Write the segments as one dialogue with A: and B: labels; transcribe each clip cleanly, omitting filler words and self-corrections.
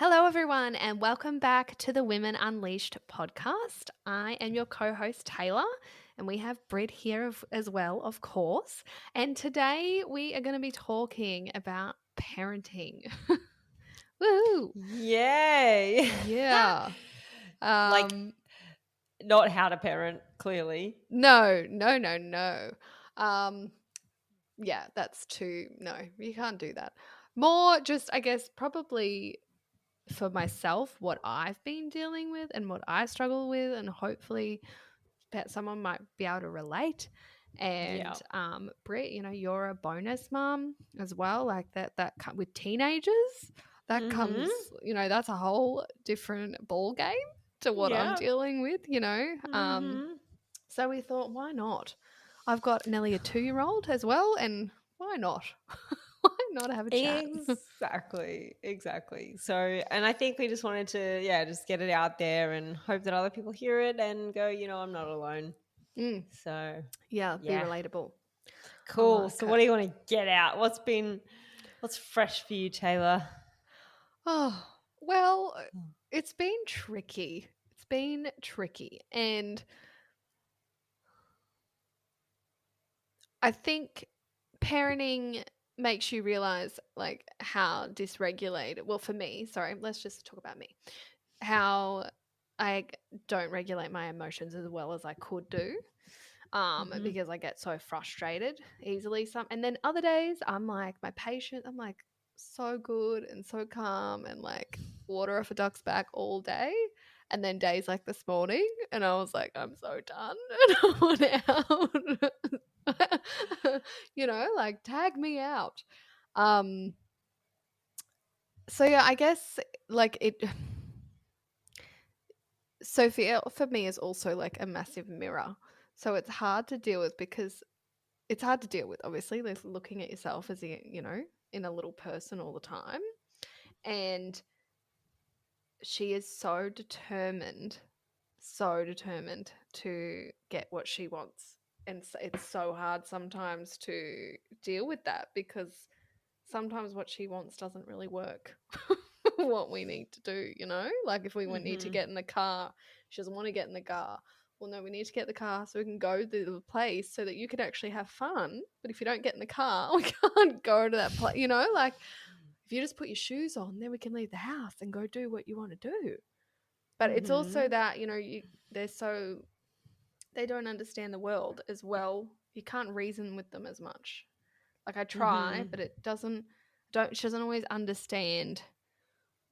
A: Hello, everyone, and welcome back to the Women Unleashed podcast. I am your co host, Taylor, and we have Britt here as well, of course. And today we are going to be talking about parenting. Woohoo!
B: Yay.
A: Yeah.
B: Like, not how to parent, clearly.
A: No. Um, yeah, no, you can't do that. More just, I guess, probably for myself, what I've been dealing with and what I struggle with, and hopefully that someone might be able to relate. And
B: Yeah.
A: Britt, you're a bonus mom as well, like that with teenagers, that
B: Mm-hmm.
A: comes, that's a whole different ball game to what I'm
B: Yeah.
A: dealing with.
B: Mm-hmm.
A: So we thought, why not? I've got Nelly, a 2-year-old as well, and why not? Why not have a chat?
B: Exactly. So, and I think we just wanted to, just get it out there and hope that other people hear it and go, I'm not alone.
A: Mm,
B: So,
A: yeah, be
B: yeah.
A: relatable. I
B: Cool.
A: like
B: So,
A: it.
B: what do you want to get out? What's fresh for you, Taylor?
A: Oh, well, it's been tricky. It's been tricky. And I think parenting makes you realize like how dysregulated, well, for me, sorry, let's just talk about me, how I don't regulate my emotions as well as I could do.
B: Mm-hmm.
A: Because I get so frustrated easily. And then other days I'm like my patience, I'm like so good and so calm and like water off a duck's back all day. And then days like this morning, and I was like, I'm so done and I want out. Like tag me out. Um, so yeah, I guess like it. Sophia for me is also like a massive mirror. So it's hard to deal with because it's hard to deal with, obviously, like looking at yourself as in a little person all the time. And she is so determined to get what she wants. And it's so hard sometimes to deal with that because sometimes what she wants doesn't really work. What we need to do, like if we need to
B: Mm-hmm.
A: get in the car, she doesn't want to get in the car. Well, no, we need to get the car so we can go to the place so that you can actually have fun. But if you don't get in the car, we can't go to that place, like if you just put your shoes on, then we can leave the house and go do what you want to do. But it's also
B: Mm-hmm.
A: that, they're so, they don't understand the world as well. You can't reason with them as much. Like I try,
B: Mm-hmm.
A: but it doesn't, don't, she doesn't always understand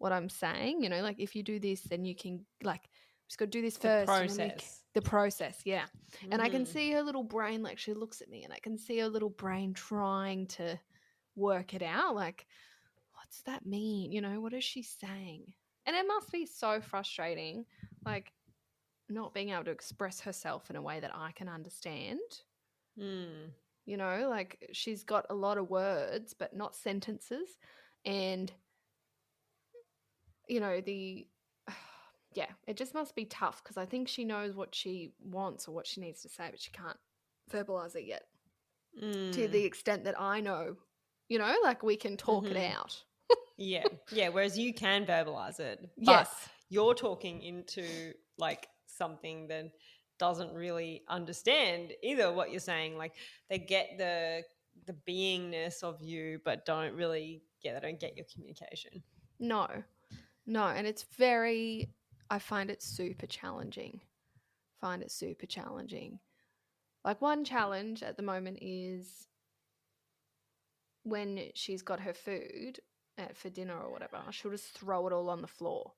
A: what I'm saying. Like if you do this, then you can like just go do this
B: The
A: first, and then
B: process.
A: the process, yeah. And I can
B: Mm-hmm.
A: see her little brain, like she looks at me, and I can see her little brain trying to work it out. Like, what's that mean? What is she saying? And it must be so frustrating, like not being able to express herself in a way that I can understand.
B: Mm.
A: Like she's got a lot of words, but not sentences, and the yeah, it just must be tough because I think she knows what she wants or what she needs to say, but she can't verbalize it yet to
B: Mm.
A: the extent that I know, like we can talk it
B: Mm-hmm.
A: out.
B: Yeah. Whereas you can verbalize it, but
A: Yes.
B: you're talking into like something that doesn't really understand either what you're saying. Like they get the beingness of you, but they don't get your communication.
A: No. And I find it super challenging. Like one challenge at the moment is when she's got her food for dinner or whatever, she'll just throw it all on the floor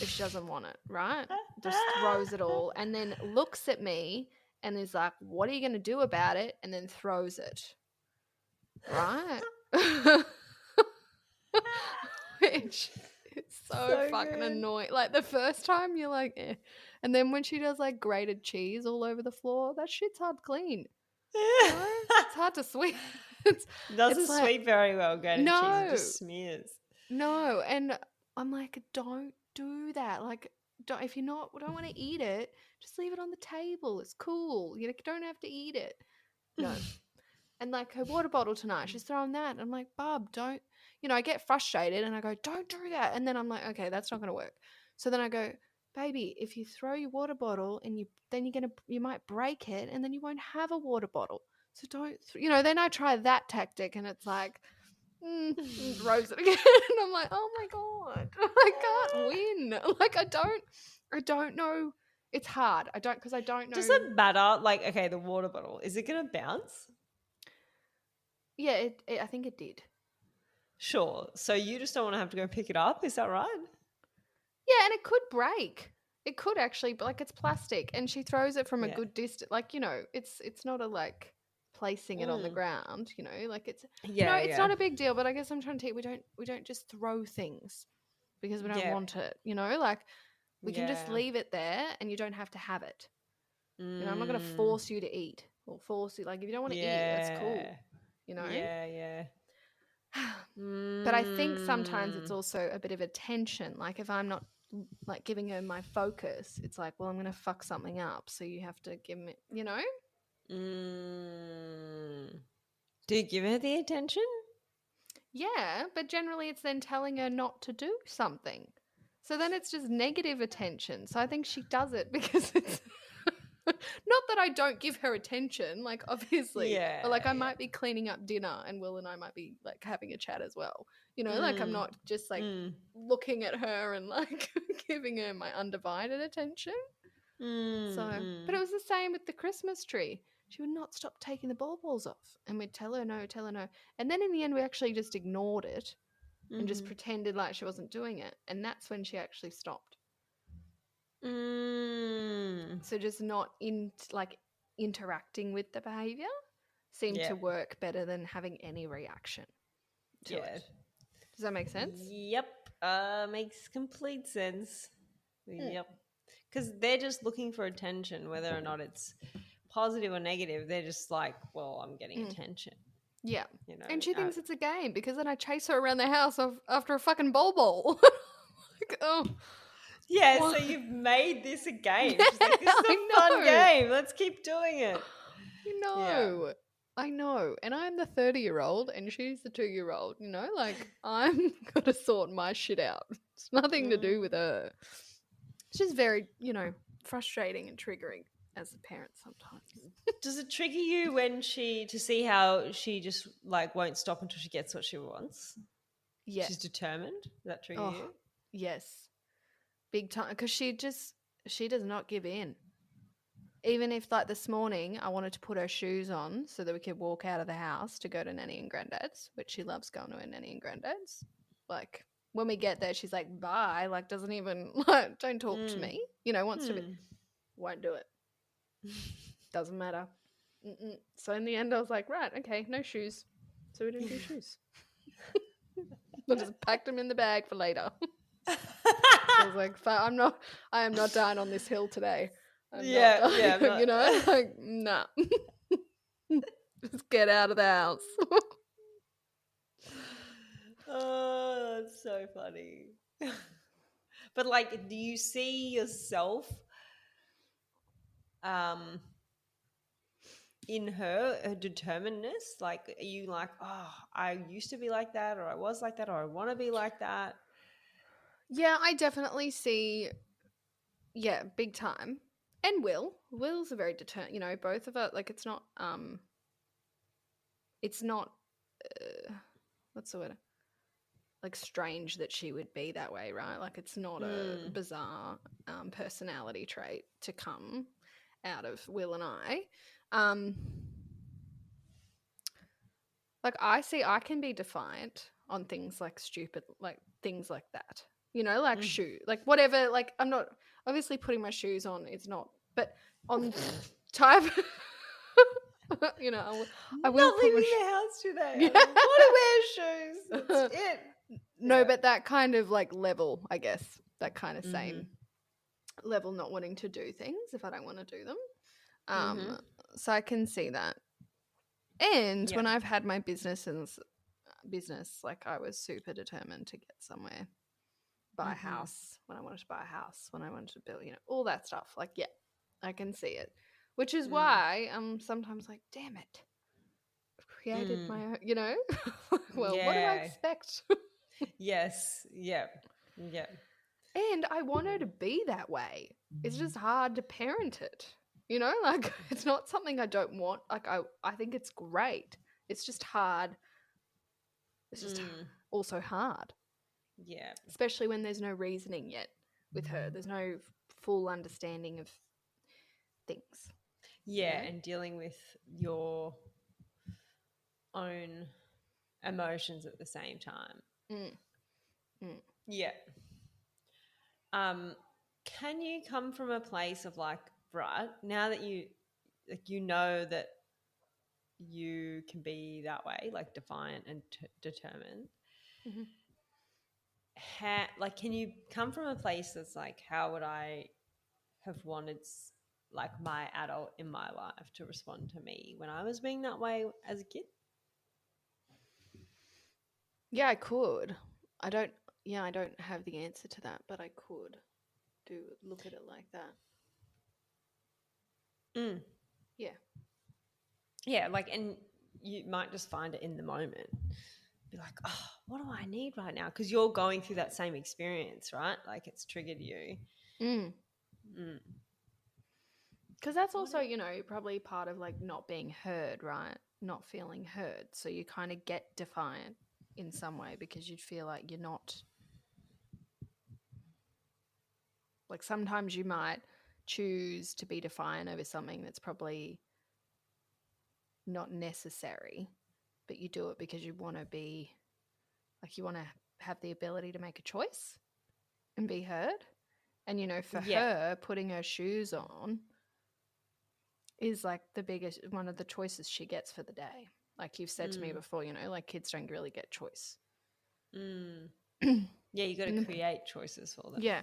A: if she doesn't want it, right? Just throws it all and then looks at me and is like, what are you going to do about it? And then throws it, right? Which is so
B: So
A: fucking
B: good.
A: annoying. Like the first time you're like, eh. And then when she does like grated cheese all over the floor, that shit's hard to clean. It's hard to sweep. It's,
B: Doesn't
A: it's like,
B: sweep very well, grated cheese. It
A: no,
B: just smears.
A: no. And I'm like, don't do that. Like, if you're not, don't want to eat it, just leave it on the table. It's cool. You don't have to eat it. No. And like her water bottle tonight, she's throwing that. I'm like, Bub, don't, I get frustrated and I go, don't do that. And then I'm like, okay, that's not going to work. So then I go, baby, if you throw your water bottle and you might break it and then you won't have a water bottle. So don't, then I try that tactic and it's like, and throws it again. And I'm like, oh my God, I can't win. Like, I don't know. It's hard. Because I don't know.
B: Does it matter? Like, okay, the water bottle, is it going to bounce?
A: Yeah, I think it did.
B: Sure. So you just don't want to have to go pick it up. Is that right?
A: Yeah, and it could break. It could actually, but like it's plastic, and she throws it from a good distance. Like it's not a like placing it on the ground. Like it's it's not a big deal. But I guess I'm trying to tell you, we don't just throw things because we don't want it. Like we can just leave it there, and you don't have to have it. I'm not going to force you to eat or force you. Like if you don't want to eat, that's cool.
B: Yeah.
A: But I think sometimes it's also a bit of a tension. Like if I'm not like giving her my focus, it's like, well, I'm going to fuck something up. So you have to give me,
B: Do you give her the attention?
A: Yeah, but generally it's then telling her not to do something. So then it's just negative attention. So I think she does it because it's not that I don't give her attention, like obviously, but like I might be cleaning up dinner and Will and I might be like having a chat as well. Like I'm not just like looking at her and like giving her my undivided attention. But it was the same with the Christmas tree. She would not stop taking the balls off, and we'd tell her no. And then in the end, we actually just ignored it and just pretended like she wasn't doing it. And that's when she actually stopped. So just not interacting with the behavior seemed to work better than having any reaction to it. Does that make sense?
B: Yep. Makes complete sense. Yep. Because they're just looking for attention, whether or not it's positive or negative. They're just like, well, I'm getting attention.
A: Yeah. And she thinks it's a game because then I chase her around the house after a fucking ball. Like, oh.
B: Yeah, what? So you've made this a game. She's like, this is a fun game. Let's keep doing it.
A: I know. And I'm the 30-year-old and she's the 2-year-old, like I'm going to sort my shit out. It's nothing to do with her. It's just very, frustrating and triggering as a parent sometimes.
B: Does it trigger you to see how she just like won't stop until she gets what she wants? Yeah. She's determined? Does that trigger you?
A: Yes. Big time. Because she does not give in. Even if like this morning I wanted to put her shoes on so that we could walk out of the house to go to Nanny and Granddad's, which she loves going to her Nanny and Granddad's. Like when we get there, she's like, bye, like doesn't even like don't talk to me. Wants to be, won't do it. Doesn't matter. So in the end I was like, right, okay, no shoes. So we didn't do shoes. I just packed them in the bag for later. I was like, I am not down on this hill today. Like, nah. Just get out of the house.
B: Oh, that's so funny. But like, do you see yourself in her determinedness? Like, are you like, oh, I used to be like that, or I was like that, or I want to be like that?
A: Yeah, I definitely see, big time. And Will's a very determined, both of us, like it's not what's the word? Like strange that she would be that way, right? Like it's not a bizarre personality trait to come out of Will and I. Like I can be defiant on things like stupid, like things like that, like shoe, like whatever, like I'm not obviously putting my shoes on. It's not, but on type, I will
B: not leaving the house today. Yeah. I want to wear shoes. That's it.
A: No, but that kind of like level, I guess, that kind of same level, not wanting to do things if I don't want to do them. So I can see that. And when I've had my business, like I was super determined to get somewhere, buy a house when I wanted to buy a house, when I wanted to build, all that stuff. Like, I can see it, which is why I'm sometimes like, damn it, created
B: Mm.
A: my own, you know? Well, what do I
B: Yeah.
A: expect?
B: Yes. Yep. Yep.
A: And I want her to
B: Mm.
A: be that way. It's just hard to parent it. You know, like it's not something I don't want. Like I think it's great. It's just hard. It's just
B: Mm.
A: also hard,
B: Yeah.
A: especially when there's no reasoning yet with her. There's no full understanding of things, you
B: Yeah.
A: know?
B: And dealing with your own emotions at the same time.
A: Mm, mm.
B: Yeah. Can you come from a place of like, right, now that you know that you can be that way, like defiant and determined,
A: Mm-hmm.
B: like, can you come from a place that's like, how would I have wanted like my adult in my life to respond to me when I was being that way as a kid?
A: Yeah, I could. I don't. Yeah, I don't have the answer to that, but I could do look at it like that.
B: Mm.
A: Yeah.
B: Yeah, like, and you might just find it in the moment. Be like, oh, what do I need right now? Because you're going through that same experience, right? Like, it's triggered you.
A: Mm.
B: Mm.
A: Because that's
B: What
A: also, you know, probably part of like not being heard, right? Not feeling heard. So you kind of get defiant in some way because you'd feel like you're not. Like sometimes you might choose to be defiant over something that's probably not necessary, but you do it because you want to be, like, you want to have the ability to make a choice and be heard. And, you know, for
B: Yeah.
A: her, putting her shoes on is like the biggest one of the choices she gets for the day. Like you've said to me
B: Mm.
A: before, you know, like kids don't really get choice.
B: Mm. Yeah, you got to
A: And
B: create choices for them.
A: yeah,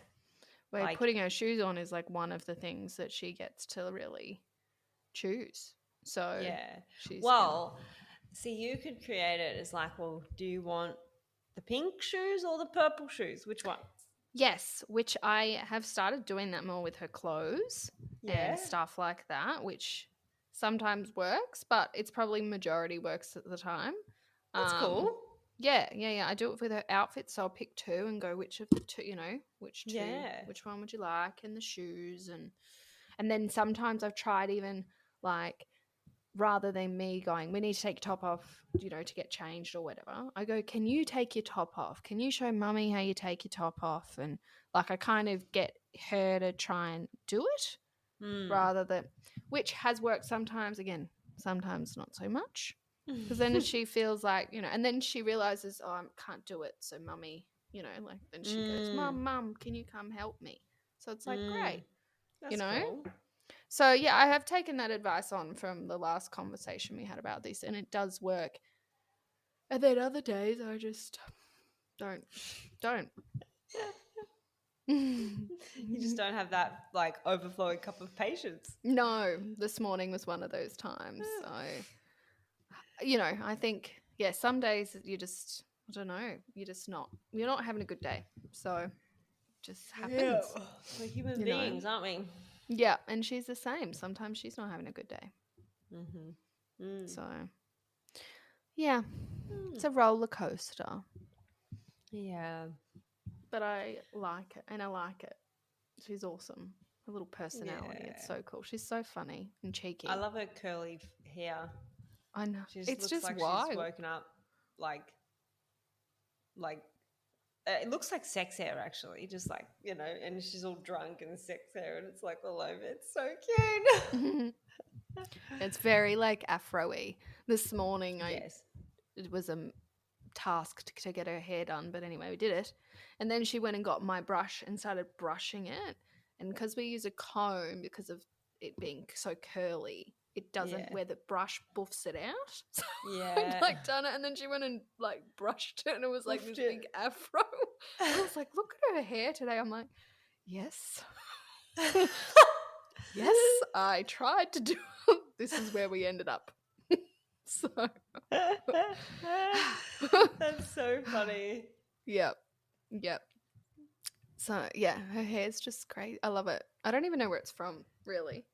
A: where
B: Like,
A: putting her shoes on is like one of the things that she gets to really choose. So
B: yeah.
A: she's
B: Well, see, you could create it as like, well, do you want the pink shoes or the purple shoes? Which ones?
A: yes, which I have started doing that more with her clothes
B: Yeah.
A: and stuff like that, which sometimes works, but it's probably majority works at the time.
B: That's
A: Um,
B: cool.
A: yeah. I do it with her outfits, so I'll pick two and go which of the two, you know, which two,
B: Yeah.
A: which one would you like, and the shoes, and then sometimes I've tried even like rather than me going, we need to take your top off, you know, to get changed or whatever, I go, can you take your top off? Can you show mummy how you take your top off? And like I kind of get her to try and do it
B: Mm.
A: rather than, which has worked sometimes, again, sometimes not so much. Because then she feels like, you know, and then she realizes, oh, I can't do it. So mummy, you know, like then she goes,
B: Mm.
A: mum, can you come help me? So it's like,
B: Mm.
A: great, you
B: That's
A: know?
B: cool.
A: So yeah, I have taken that advice on from the last conversation we had about this, and it does work. And then other days I just don't.
B: You just don't have that like overflowing cup of patience.
A: No, this morning was one of those times. So, you know, I think some days you just, I don't know, you're not having a good day. So it just
B: Yeah.
A: happens,
B: We're human
A: you know.
B: beings, aren't we?
A: Yeah, and she's the same. Sometimes she's not having a good day.
B: Mm-hmm. Mm.
A: So yeah, it's a roller coaster.
B: Yeah.
A: But I like it, and I like it. She's awesome. Her little personality. It's
B: Yeah.
A: so cool. She's so funny and
B: I
A: cheeky.
B: love her curly hair.
A: I know.
B: She just
A: It's
B: looks
A: just
B: like she's
A: wild.
B: woken up like like it looks like sex hair actually, just like, you know, and she's all drunk and sex hair and it's like all over. It's so cute.
A: It's very like afro-y. This morning
B: Yes.
A: it was a task to get her hair done, but anyway, we did it. And then she went and got my brush and started brushing it. And because we use a comb, because of it being so curly, it doesn't
B: Yeah.
A: where the brush buffs it out. So
B: Yeah.
A: I'd like done it, and then she went and like brushed it, and it was like
B: Buffed
A: this big afro. And I was like, look at her hair today. I'm like, yes. Yes, I tried to do it. This is where we ended up. So
B: That's so funny.
A: Yep. So yeah, her hair's just great. I love it. I don't even know where it's from, really.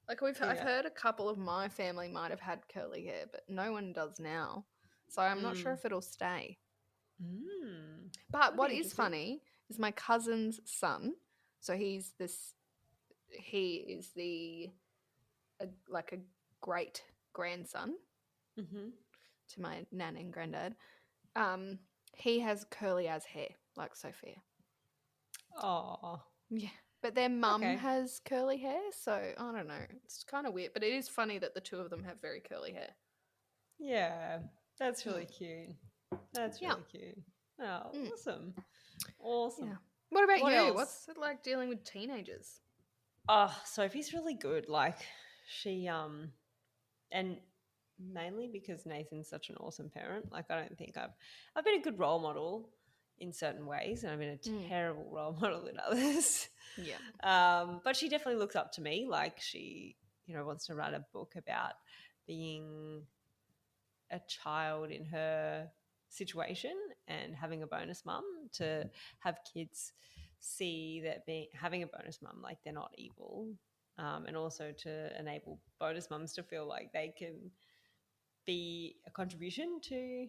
A: Like I've
B: Yeah.
A: heard a couple of my family might have had curly hair, but no one does now. So I'm not sure
B: Mm.
A: if it'll stay.
B: Mm.
A: But
B: That'd be
A: what is
B: interesting.
A: funny is my cousin's son. So he is like a great grandson
B: Mm-hmm.
A: to my nan and granddad. Um, he has curly as hair, like Sophia.
B: Oh,
A: Yeah. But their mum
B: okay.
A: has curly hair, so I don't know. It's kind of weird, but it is funny that the two of them have very curly hair.
B: Yeah, that's
A: Mm.
B: really cute. That's
A: Yeah.
B: really cute. Oh,
A: Mm.
B: awesome. Awesome.
A: Yeah. What about
B: What
A: you?
B: else?
A: What's it like dealing with teenagers?
B: Oh, Sophie's really good. Like she and mainly because Nathan's such an awesome parent. Like I don't think I've been a good role model in certain ways, and I've been a
A: Mm.
B: terrible role model in others.
A: Yeah.
B: But she definitely looks up to me. Like she, wants to write a book about being a child in her situation and having a bonus mum, to have kids see that having a bonus mum, like they're not evil, and also to enable bonus mums to feel like they can be a contribution to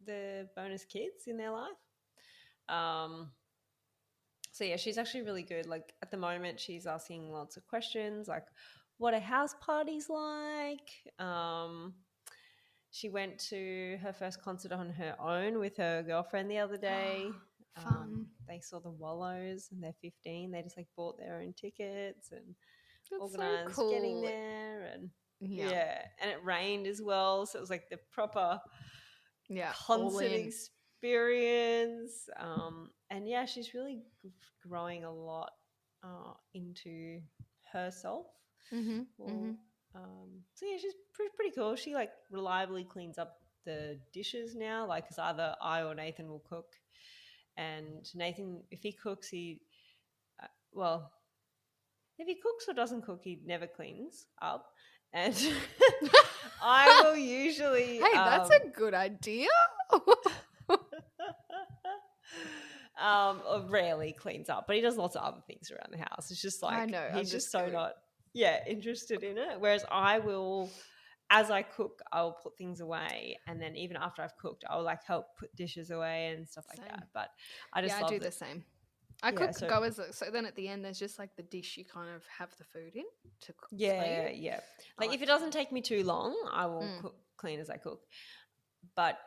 B: the bonus kids in their life. Um, so yeah, she's actually really good. Like at the moment, she's asking lots of questions, like what are house parties like? She went to her first concert on her own with her girlfriend the other day.
A: Fun.
B: They saw the Wallows and they're 15. They just like bought their own tickets and
A: That's so
B: organized getting
A: cool.
B: there. And
A: Yeah.
B: yeah, and it rained as well. So it was like the proper
A: Yeah. All
B: concert
A: in.
B: experience. And yeah, she's really growing a lot into herself.
A: Mm-hmm. Mm-hmm.
B: Well, so yeah, she's pretty cool. She like reliably cleans up the dishes now. Like, cause either I or Nathan will cook, and Nathan, if he cooks, well, if he cooks or doesn't cook, he never cleans up, and I will usually
A: Hey, that's a good idea.
B: rarely cleans up, but he does lots of other things around the house. It's just
A: I
B: like
A: know. I'm
B: he's just
A: just
B: so
A: going.
B: not, yeah, interested in it. Whereas I will, as I cook, I'll put things away, and then even after I've cooked, I'll like help put dishes away and stuff like
A: Same.
B: that. But I
A: Yeah,
B: just
A: I do
B: love
A: the
B: that.
A: same. I
B: Yeah,
A: cook
B: so
A: go as so then at the end there's just like the dish you kind of have the food in to clean.
B: yeah.
A: I
B: Like
A: like
B: if it
A: to do
B: doesn't take me too long, I will
A: that.
B: cook clean as I cook. But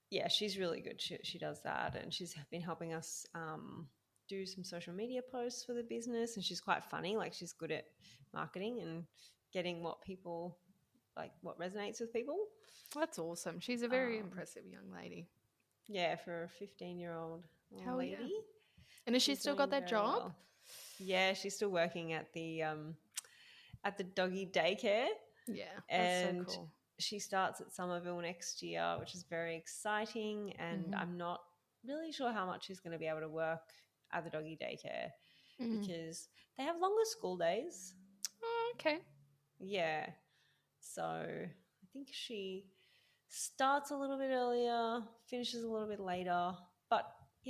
B: yeah, she's really good. She does that, and she's been helping us do some social media posts for the business. And she's quite funny. Like she's good at marketing and getting what resonates with people.
A: That's awesome. She's a very
B: Um,
A: impressive young lady.
B: yeah, for a 15-year-old
A: Hell yeah.
B: lady,
A: And has she
B: she's
A: still got
B: doing
A: that
B: very
A: job?
B: well. Yeah, she's still working at the doggy daycare,
A: Yeah, that's so
B: and
A: cool.
B: she starts at Somerville next year, which is very exciting. And
A: Mm-hmm.
B: I'm not really sure how much she's going to be able to work at the doggy daycare
A: Mm.
B: because they have longer school days.
A: Oh, okay.
B: Yeah. So I think she starts a little bit earlier, finishes a little bit later. But,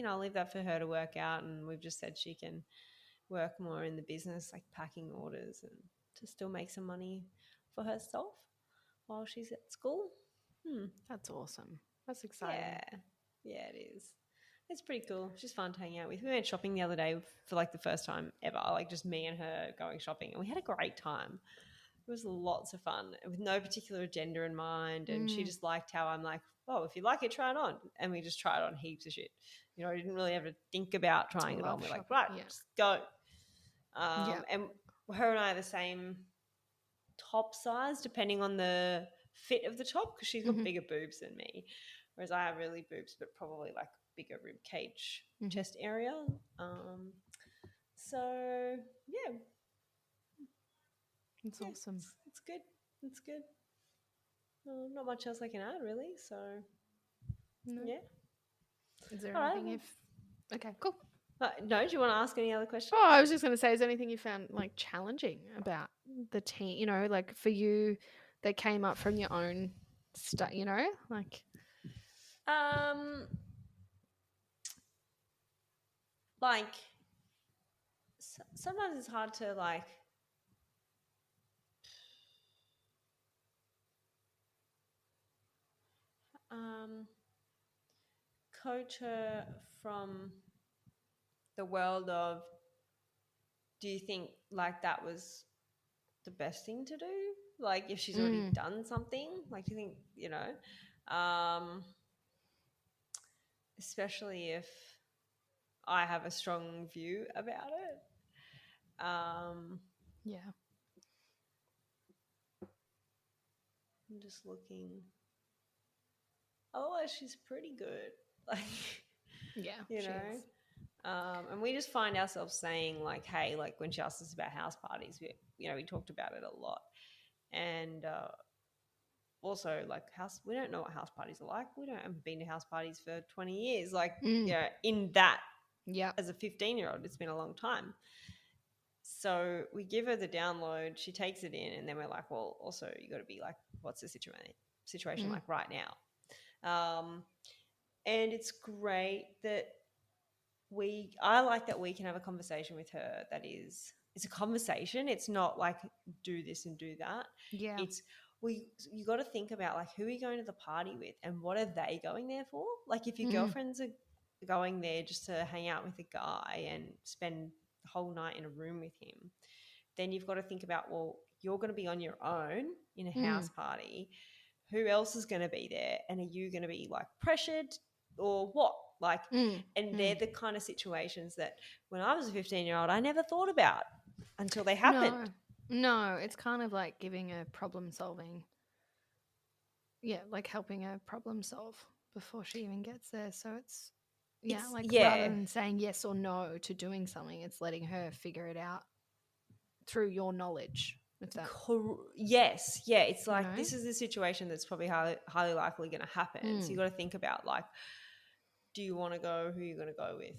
B: I'll leave that for her to work out. And we've just said she can work more in the business, like packing orders and to still make some money for herself while she's at school.
A: That's awesome. That's exciting.
B: Yeah, yeah, it is. It's pretty cool. She's fun to hang out with. We went shopping the other day for like the first time ever, like just me and her going shopping, and we had a great time. It was lots of fun with no particular agenda in mind, and she
A: Mm.
B: just liked how I'm like, oh, if you like it, try it on, and we just tried on heaps of shit. I didn't really ever think about
A: I
B: trying it on.
A: love
B: We're like,
A: shopping.
B: right,
A: Yeah.
B: just go.
A: Yeah.
B: And her and I are the same top size depending on the fit of the top because she's got
A: Mm-hmm.
B: bigger boobs than me, whereas I have really boobs but probably like bigger rib cage
A: Mm-hmm.
B: chest area. So yeah,
A: It's
B: yeah,
A: awesome.
B: it's good. It's good. Not much else I can add really. So
A: No.
B: yeah.
A: Is there
B: All right.
A: anything if okay, cool.
B: No, do you want to ask any other questions?
A: Oh, I was just going to say, is there anything you found like challenging about the teen, like for you that came up from your own stuff, like,
B: Um, like sometimes it's hard to like coach her from the world of, do you think like that was the best thing to do? Like if she's already done something, like do you think, especially if I have a strong view about it.
A: Yeah.
B: I'm just looking. Otherwise, she's pretty good. Like,
A: Yeah.
B: you
A: She
B: know.
A: is.
B: And we just find ourselves saying like, hey, like when she asked us about house parties, we talked about it a lot. And also like we don't know what house parties are like. We don't have been to house parties for 20 years. Like, in that,
A: Yeah.
B: as a 15-year-old, it's been a long time. So we give her the download, she takes it in, and then we're like, well, also you got to be like, what's the situation like right now? And it's great that I like that we can have a conversation with her that it's a conversation. It's not like do this and do that.
A: Yeah.
B: It's you got to think about like who are you going to the party with and what are they going there for? Like if your girlfriends are going there just to hang out with a guy and spend the whole night in a room with him, then you've got to think about, well, you're going to be on your own in a house party. Who else is going to be there? And are you going to be like pressured or what? Like, and they're the kind of situations that when I was a 15-year-old, I never thought about until they happened.
A: No, it's kind of like giving a problem solving. Yeah, like helping her problem solve before she even gets there. So it's rather than saying yes or no to doing something, it's letting her figure it out through your knowledge.
B: Yes, yeah. It's like this is the situation that's probably highly likely going to happen. So you got to think about like, do you want to go? Who are you going to go with?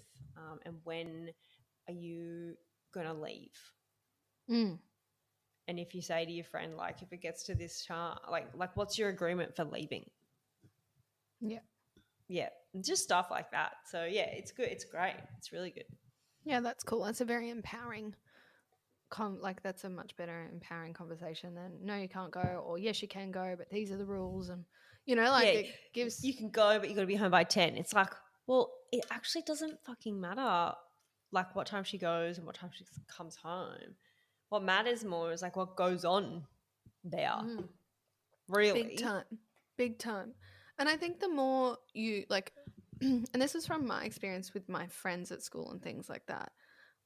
B: And when are you going to leave? And if you say to your friend, like, if it gets to this chart, like what's your agreement for leaving?
A: Yeah.
B: Yeah, just stuff like that. So yeah, it's good. It's great. It's really good.
A: Yeah, that's cool. That's a very empowering that's a much better empowering conversation than no, you can't go, or yes, you can go, but these are the rules. And it gives,
B: you can go, but you got to be home by 10. It's like, well, it actually doesn't fucking matter like what time she goes and what time she comes home. What matters more is like what goes on there. Really
A: big time. And I think the more you like and this is from my experience with my friends at school and things like that,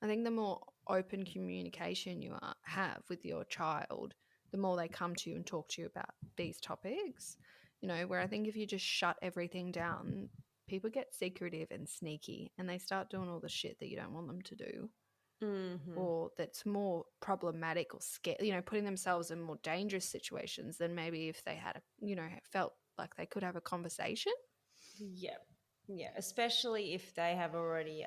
A: I think the more open communication you have with your child, the more they come to you and talk to you about these topics. Where I think if you just shut everything down, people get secretive and sneaky and they start doing all the shit that you don't want them to do. Or that's more problematic or scary, putting themselves in more dangerous situations than maybe if they had, felt like they could have a conversation.
B: Yeah. Yeah. Especially if they have already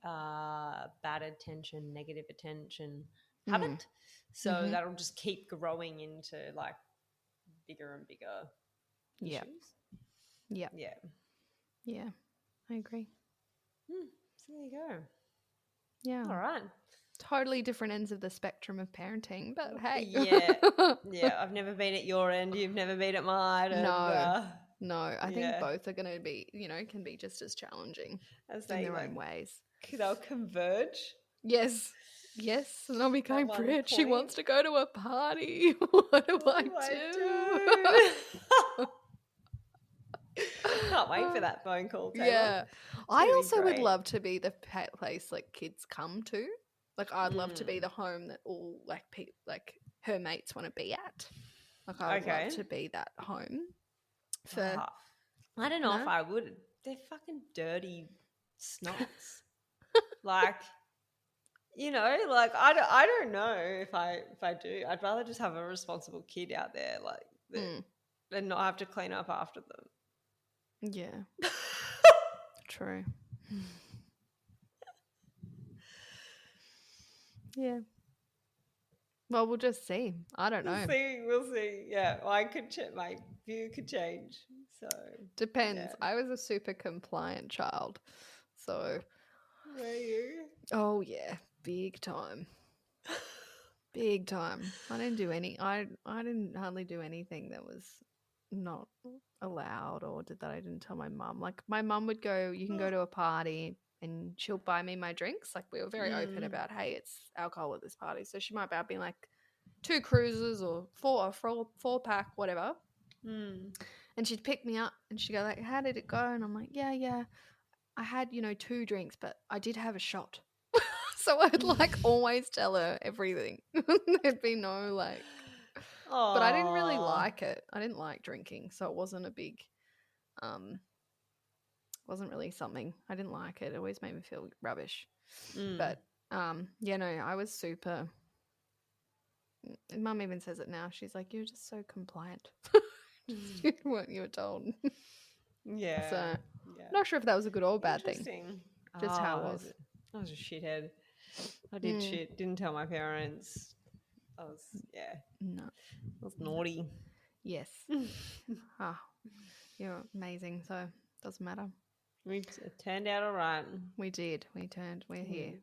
B: bad attention, negative attention habit. So that'll just keep growing into like bigger and bigger issues.
A: Yeah.
B: Yeah.
A: Yeah. I agree.
B: So there you go.
A: Yeah.
B: All right.
A: Totally different ends of the spectrum of parenting, but hey.
B: Yeah. I've never been at your end. You've never been at mine.
A: No. I think both are going to be, can be just as challenging
B: as
A: in their own ways.
B: They'll converge.
A: Yes. And I'll be going, Brit, she wants to go to a party. What do I do?
B: Can't wait for that phone call, Taylor.
A: Yeah. I also would love to be the place like kids come to. Like I'd love to be the home that all like her mates want to be at. Like I would love to be that home.
B: I don't know if I would. They're fucking dirty snots. Like, like I don't know if I do. I'd rather just have a responsible kid out there, like and not have to clean up after them.
A: Yeah. True. Yeah. Well, we'll just see. I don't know.
B: We'll see. Yeah, my view could change. So
A: depends. Yeah. I was a super compliant child, so.
B: Were you?
A: Oh yeah, big time. Big time. I didn't do any. I didn't hardly do anything that was not allowed, or did that I didn't tell my mum. Like my mum would go, you can go to a party and she'll buy me my drinks. Like we were very open about, hey, it's alcohol at this party. So she might be like 2 cruises or 4 pack, whatever.
B: Mm.
A: And she'd pick me up and she'd go like, how did it go? And I'm like, yeah. I had, 2 drinks, but I did have a shot. So I'd like always tell her everything. There'd be no like, but I didn't really
B: Aw.
A: like it. I didn't like drinking, so it wasn't a big, wasn't really something. I didn't like it. It always made me feel rubbish.
B: Mm.
A: But yeah, no, I was super. Mum even says it now. She's like, "You're just so compliant." Just did what you were told.
B: Yeah.
A: So
B: Yeah.
A: not sure if that was a good or bad thing.
B: Interesting.
A: Just how it
B: Oh,
A: was.
B: I was a shithead. I did shit. Didn't tell my parents. I was
A: No.
B: I was naughty.
A: Yes. You're amazing. So doesn't matter.
B: It turned out all right.
A: We did. We're here.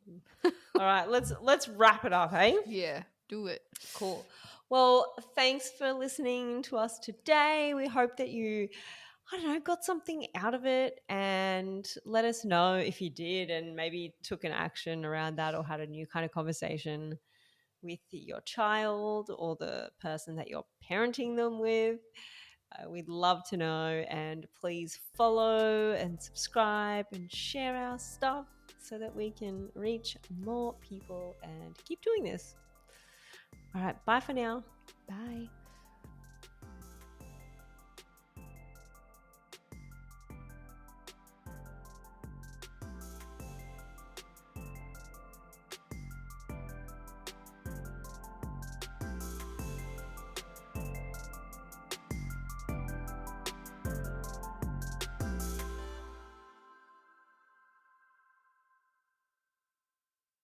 B: All right, let's wrap it up, hey?
A: Yeah, do it.
B: Cool. Well, thanks for listening to us today. We hope that you, I don't know, got something out of it, and let us know if you did and maybe took an action around that or had a new kind of conversation with your child or the person that you're parenting them with. We'd love to know, and please follow and subscribe and share our stuff so that we can reach more people and keep doing this. All right, bye for now.
A: Bye.